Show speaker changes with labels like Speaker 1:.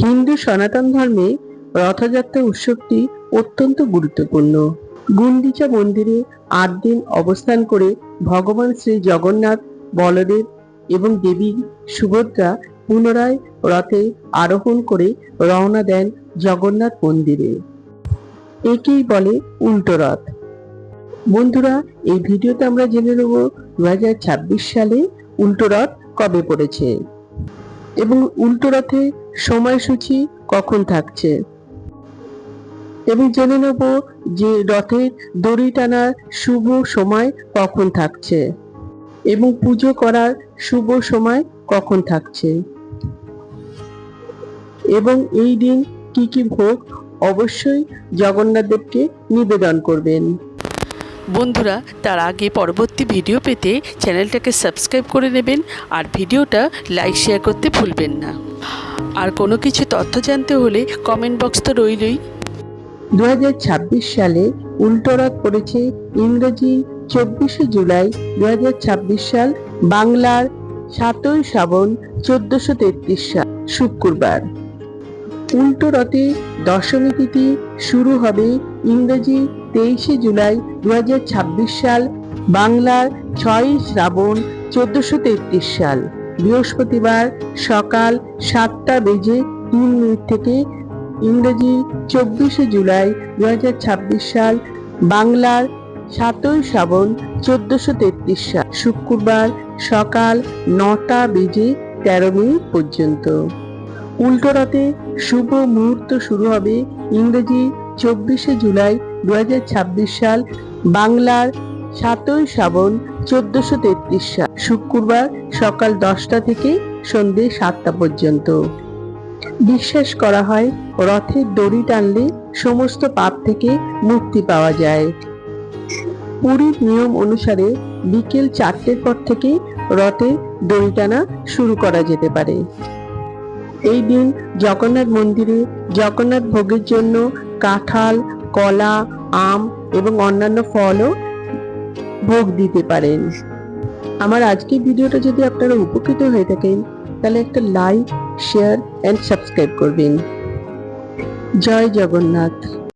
Speaker 1: হিন্দু সনাতন ধর্মে রথযাত্রা উৎসবটি অত্যন্ত গুরুত্বপূর্ণ। গুন্ডিচা মন্দিরে ৮ দিন অবস্থান করে ভগবান শ্রী জগন্নাথ, বলদেব এবং দেবী সুভদ্রা পুনরায় রথে আরোহণ করে রওনা দেন জগন্নাথ মন্দিরে। একেই বলে উল্টো রথ। বন্ধুরা, এই ভিডিওতে আমরা জেনে নেব 2026 সালে উল্টো রথ কবে পড়েছে এবং উল্টো রথে সময়সূচি কখন থাকছে, এবং জেনে নেব যে রথের দড়ি টানার শুভ সময় কখন থাকছে এবং পুজো করার শুভ সময় কখন থাকছে, এবং এই দিন কি কি ভোগ অবশ্যই জগন্নাথ দেবকে নিবেদন করবেন।
Speaker 2: বন্ধুরা, তার আগে পরবর্তী ভিডিও পেতে চ্যানেলটাকে সাবস্ক্রাইব করে নেবেন আর ভিডিওটা লাইক শেয়ার করতে ভুলবেন না। আর কোনো কিছু তথ্য জানতে হলে কমেন্ট বক্স তো রইলই।
Speaker 1: 2026 সালে উল্টো রথ পড়েছে ইংরেজি 24শে জুলাই 2026 সাল, বাংলার 7ই শ্রাবণ 1433 সাল শুক্রবার। উল্টো রথে দশমী তিথি শুরু হবে ইংরেজি 23শে জুলাই 2026 সাল, বাংলার 6ই শ্রাবণ 1433 সাল বৃহস্পতিবার সকাল 7:03 থেকে ইংরেজি 24শে জুলাই 2026 সাল, বাংলার 7ই শ্রাবণ 1433 সাল শুক্রবার সকাল 9:13 পর্যন্ত। উল্টো রথে শুভ মুহূর্ত শুরু হবে ইংরেজি 24শে জুলাই 2026 সাল, বাংলার 7ই শ্রাবণ 1433 সাল শুক্রবার সকাল 10টা থেকে সন্ধ্যে 7টা পর্যন্ত। বিশ্বাস করা হয় রথের দড়ি টানলে সমস্ত পাপ থেকে মুক্তি পাওয়া যায়। পুরীর নিয়ম অনুসারে বিকেল 4টের পর থেকে রথের দড়ি টানা শুরু করা যেতে পারে। এই দিন জগন্নাথ মন্দিরে জগন্নাথ ভোগের জন্য কাঁঠাল, কলা, আম এবং অন্যান্য ফলও ভোগ দিতে পারেন। আমার আজকের ভিডিওটা যদি আপনারা উপকৃত হয়ে থাকেন তাহলে একটা লাইক, শেয়ার এন্ড সাবস্ক্রাইব করবেন। জয় জগন্নাথ।